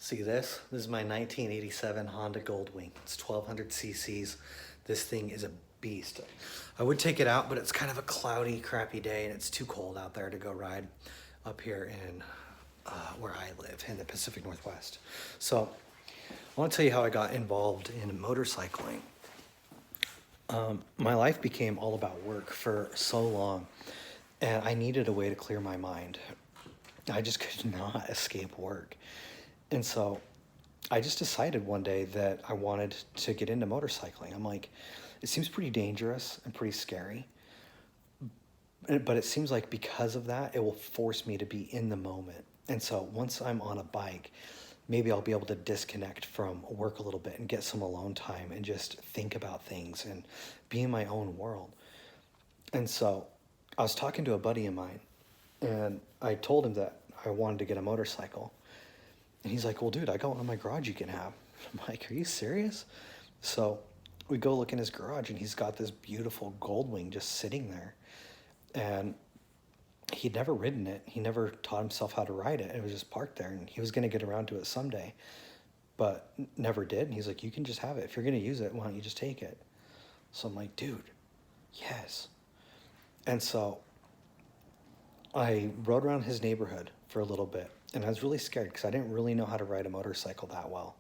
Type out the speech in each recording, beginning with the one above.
See this? This is my 1987 Honda Goldwing. It's 1200 cc's. This thing is a beast. I would take it out, but it's kind of a cloudy, crappy day, and it's too cold out there to go ride up here in where I live in the Pacific Northwest. So I want to tell you how I got involved in motorcycling. My life became all about work for so long, and I needed a way to clear my mind. I just could not escape work. And so I just decided one day that I wanted to get into motorcycling. I'm like, it seems pretty dangerous and pretty scary, but it seems like because of that, it will force me to be in the moment. And so once I'm on a bike, maybe I'll be able to disconnect from work a little bit and get some alone time and just think about things and be in my own world. And so I was talking to a buddy of mine, and I told him that I wanted to get a motorcycle. And he's like, well, dude, I got one in my garage you can have. I'm like, are you serious? So we go look in his garage, and he's got this beautiful Goldwing just sitting there. And he'd never ridden it. He never taught himself how to ride it. It was just parked there, and he was going to get around to it someday, but never did. And he's like, you can just have it. If you're going to use it, why don't you just take it? So I'm like, dude, yes. And so I rode around his neighborhood for a little bit, and I was really scared because I didn't really know how to ride a motorcycle that well.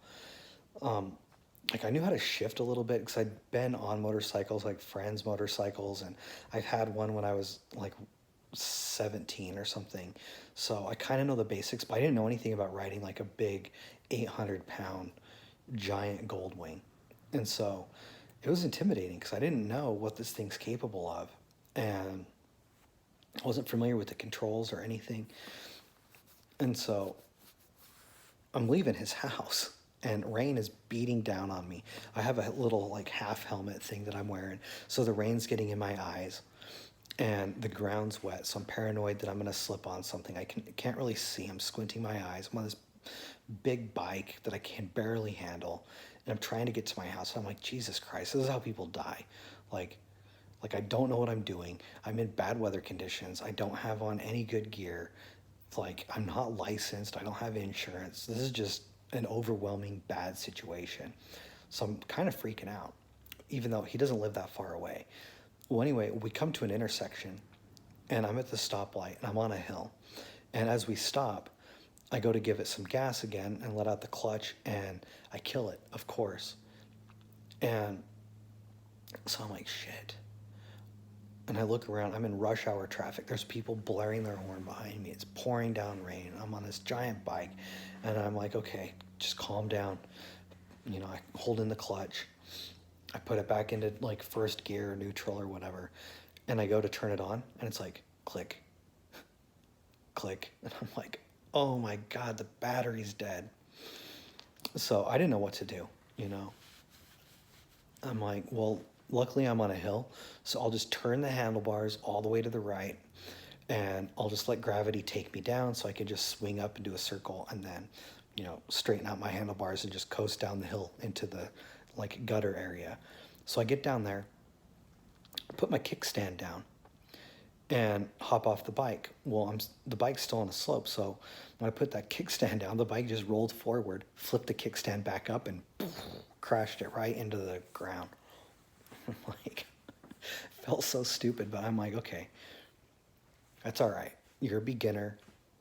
Like I knew how to shift a little bit because I'd been on motorcycles, like friends' motorcycles, and I've had one when I was like 17 or something. So I kind of know the basics, but I didn't know anything about riding like a big 800-pound giant Goldwing. And so it was intimidating because I didn't know what this thing's capable of. And I wasn't familiar with the controls or anything. And so I'm leaving his house, and rain is beating down on me. I have a little like half helmet thing that I'm wearing, so the rain's getting in my eyes and the ground's wet, so I'm paranoid that I'm gonna slip on something. I can't really see. I'm squinting my eyes. I'm on this big bike that I can barely handle, and I'm trying to get to my house. And I'm like, Jesus Christ, this is how people die. Like I don't know what I'm doing. I'm in bad weather conditions. I don't have on any good gear. Like I'm not licensed. I don't have insurance. This is just an overwhelming bad situation. So I'm kind of freaking out, even though he doesn't live that far away. Well, anyway, we come to an intersection, and I'm at the stoplight, and I'm on a hill. And as we stop, I go to give it some gas again and let out the clutch, and I kill it, of course. And so I'm like, shit. And I look around, I'm in rush hour traffic. There's people blaring their horn behind me. It's pouring down rain. I'm on this giant bike, and I'm like, okay, just calm down. You know, I hold in the clutch. I put it back into like first gear or neutral or whatever, and I go to turn it on, and it's like click, click. And I'm like, oh my God, the battery's dead. So I didn't know what to do, you know. I'm like, well, luckily I'm on a hill, so I'll just turn the handlebars all the way to the right, and I'll just let gravity take me down so I can just swing up and do a circle, and then, you know, straighten out my handlebars and just coast down the hill into the like gutter area. So I get down there, put my kickstand down, and hop off the bike. Well, the bike's still on a slope, so when I put that kickstand down, the bike just rolled forward, flipped the kickstand back up, and crashed it right into the ground. I'm like, felt so stupid, but I'm like, okay, that's all right. You're a beginner.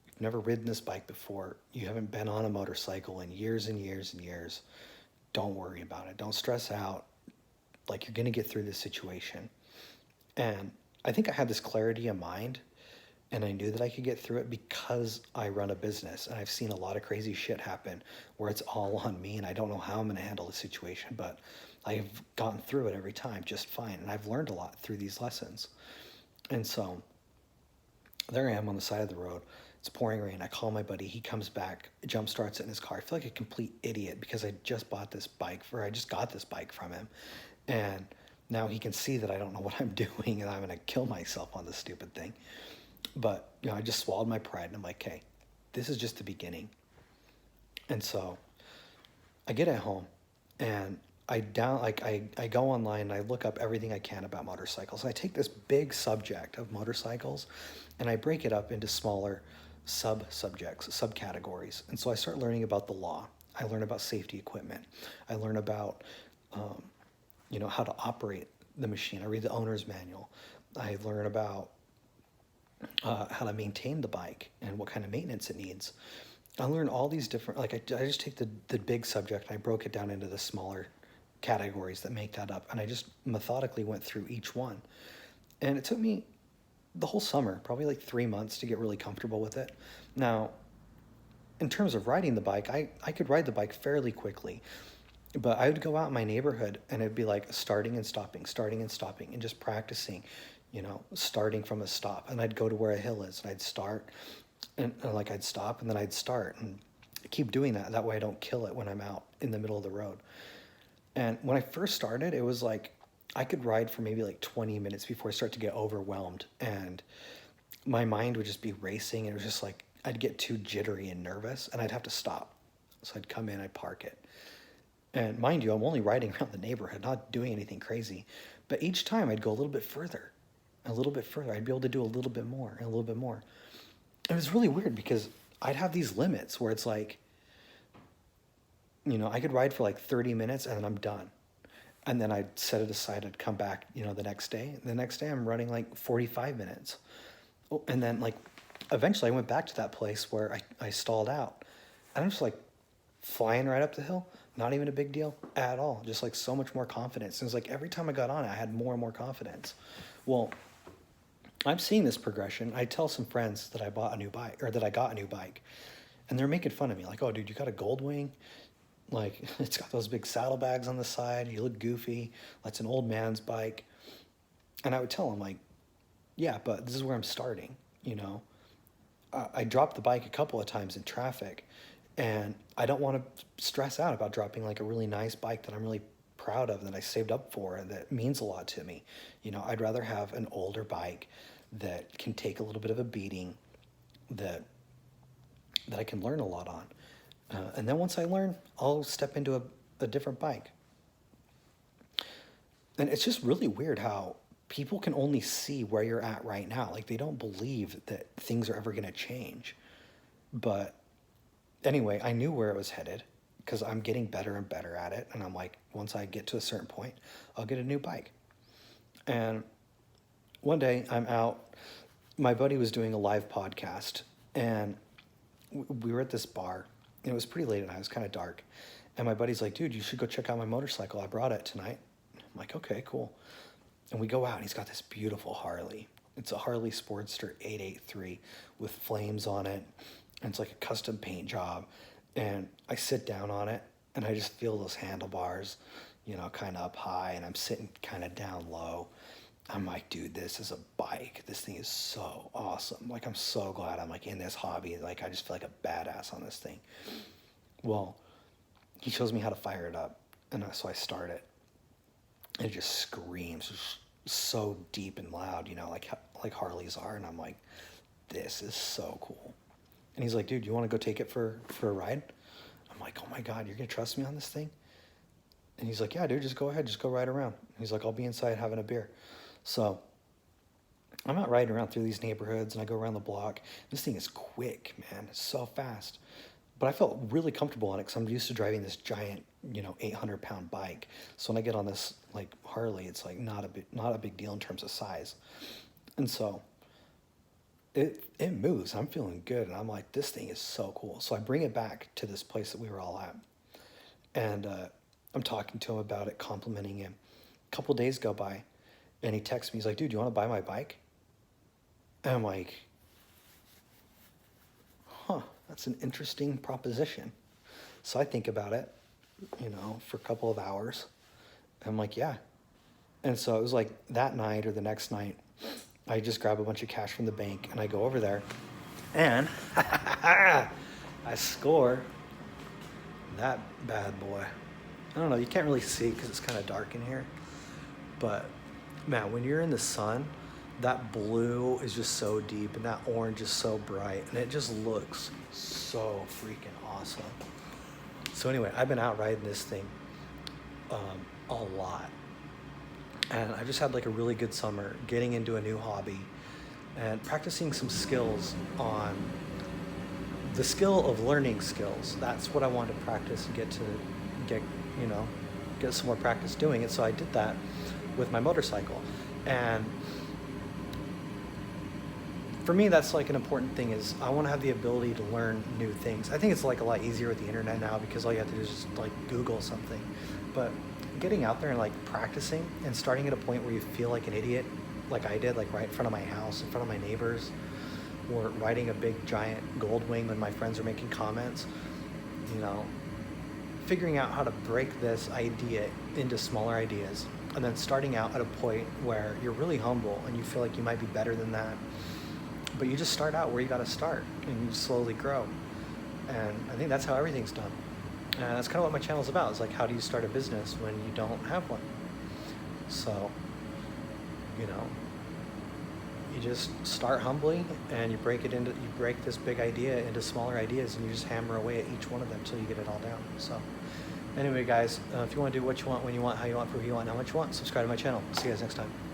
You've never ridden this bike before. You haven't been on a motorcycle in years and years and years. Don't worry about it. Don't stress out. Like, you're going to get through this situation. And I think I had this clarity of mind, and I knew that I could get through it because I run a business, and I've seen a lot of crazy shit happen where it's all on me, and I don't know how I'm going to handle the situation, but I've gotten through it every time just fine, and I've learned a lot through these lessons. And so there I am on the side of the road. It's pouring rain. I call my buddy. He comes back, jump starts it in his car. I feel like a complete idiot because I just got this bike from him. And now he can see that I don't know what I'm doing, and I'm going to kill myself on this stupid thing. But, you know, I just swallowed my pride, and I'm like, hey, this is just the beginning. And so I get at home, and I go online, and I look up everything I can about motorcycles. And I take this big subject of motorcycles, and I break it up into smaller sub-subjects, subcategories. And so I start learning about the law. I learn about safety equipment. I learn about, how to operate the machine. I read the owner's manual. I learn about how to maintain the bike and what kind of maintenance it needs. I learn all these different, like I just take the big subject and I broke it down into the smaller categories that make that up. And I just methodically went through each one. And it took me the whole summer, probably like 3 months to get really comfortable with it. Now, in terms of riding the bike, I could ride the bike fairly quickly, but I would go out in my neighborhood and it'd be like starting and stopping, and just practicing, starting from a stop. And I'd go to where a hill is and I'd start and like I'd stop and then I'd start and keep doing that. That way I don't kill it when I'm out in the middle of the road. And when I first started, it was like I could ride for maybe like 20 minutes before I start to get overwhelmed and my mind would just be racing. It was just like I'd get too jittery and nervous and I'd have to stop. So I'd come in, I'd park it. And mind you, I'm only riding around the neighborhood, not doing anything crazy. But each time I'd go a little bit further, a little bit further. I'd be able to do a little bit more and a little bit more. It was really weird because I'd have these limits where it's like, I could ride for like 30 minutes and then I'm done. And then I'd set it aside, I'd come back, the next day. The next day I'm running like 45 minutes. Oh, and then like eventually I went back to that place where I stalled out. And I'm just like flying right up the hill. Not even a big deal at all. Just like so much more confidence. And it was like every time I got on it, I had more and more confidence. Well, I'm seeing this progression. I tell some friends that I bought a new bike or that I got a new bike. And they're making fun of me. Like, oh, dude, you got a Goldwing? Like, it's got those big saddlebags on the side. You look goofy. That's an old man's bike. And I would tell them, like, yeah, but this is where I'm starting, I dropped the bike a couple of times in traffic. And I don't want to stress out about dropping like a really nice bike that I'm really proud of, that I saved up for, and that means a lot to me. I'd rather have an older bike that can take a little bit of a beating, that I can learn a lot on. And then once I learn, I'll step into a different bike. And it's just really weird how people can only see where you're at right now. Like they don't believe that things are ever going to change. But anyway, I knew where it was headed because I'm getting better and better at it. And I'm like, once I get to a certain point, I'll get a new bike. And one day I'm out, my buddy was doing a live podcast and we were at this bar and it was pretty late at night. It was kind of dark. And my buddy's like, dude, you should go check out my motorcycle. I brought it tonight. I'm like, okay, cool. And we go out and he's got this beautiful Harley. It's a Harley Sportster 883 with flames on it. And it's like a custom paint job. And I sit down on it and I just feel those handlebars, kind of up high, and I'm sitting kind of down low. I'm like, dude, this is a bike. This thing is so awesome. Like, I'm so glad I'm like in this hobby. Like, I just feel like a badass on this thing. Well, he shows me how to fire it up. And so I start it. And it just screams just so deep and loud, like Harleys are. And I'm like, this is so cool. And he's like, dude, you want to go take it for a ride? I'm like, oh my God, you're going to trust me on this thing? And he's like, yeah, dude, just go ahead. Just go ride around. He's like, I'll be inside having a beer. So I'm out riding around through these neighborhoods and I go around the block. This thing is quick, man. It's so fast. But I felt really comfortable on it because I'm used to driving this giant, 800-pound bike. So when I get on this like Harley, it's like not a big deal in terms of size. And so it moves. I'm feeling good. And I'm like, this thing is so cool. So I bring it back to this place that we were all at. And I'm talking to him about it, complimenting him. A couple days go by and he texts me. He's like, dude, do you want to buy my bike? And I'm like, that's an interesting proposition. So I think about it, for a couple of hours. I'm like, yeah. And so it was like that night or the next night, I just grab a bunch of cash from the bank and I go over there and I score that bad boy. I don't know, you can't really see because it's kind of dark in here. But man, when you're in the sun, that blue is just so deep and that orange is so bright and it just looks so freaking awesome. So anyway, I've been out riding this thing a lot. And I just had like a really good summer getting into a new hobby and practicing some skills on the skill of learning skills. That's what I wanted to practice and get, you know, get some more practice doing it. So I did that with my motorcycle. And for me, that's like an important thing, is I want to have the ability to learn new things. I think it's like a lot easier with the internet now, because all you have to do is just like Google something. But getting out there and like practicing and starting at a point where you feel like an idiot, like I did, like right in front of my house, in front of my neighbors, or riding a big giant Goldwing when my friends are making comments, you know, figuring out how to break this idea into smaller ideas, and then starting out at a point where you're really humble and you feel like you might be better than that, but you just start out where you got to start and you slowly grow. And I think that's how everything's done. And that's kind of what my channel's about, is like, how do you start a business when you don't have one? So, you know, you just start humbly, and you break this big idea into smaller ideas, and you just hammer away at each one of them until you get it all down. So anyway, guys, if you want to do what you want, when you want, how you want, for who you want, how much you want, subscribe to my channel. See you guys next time.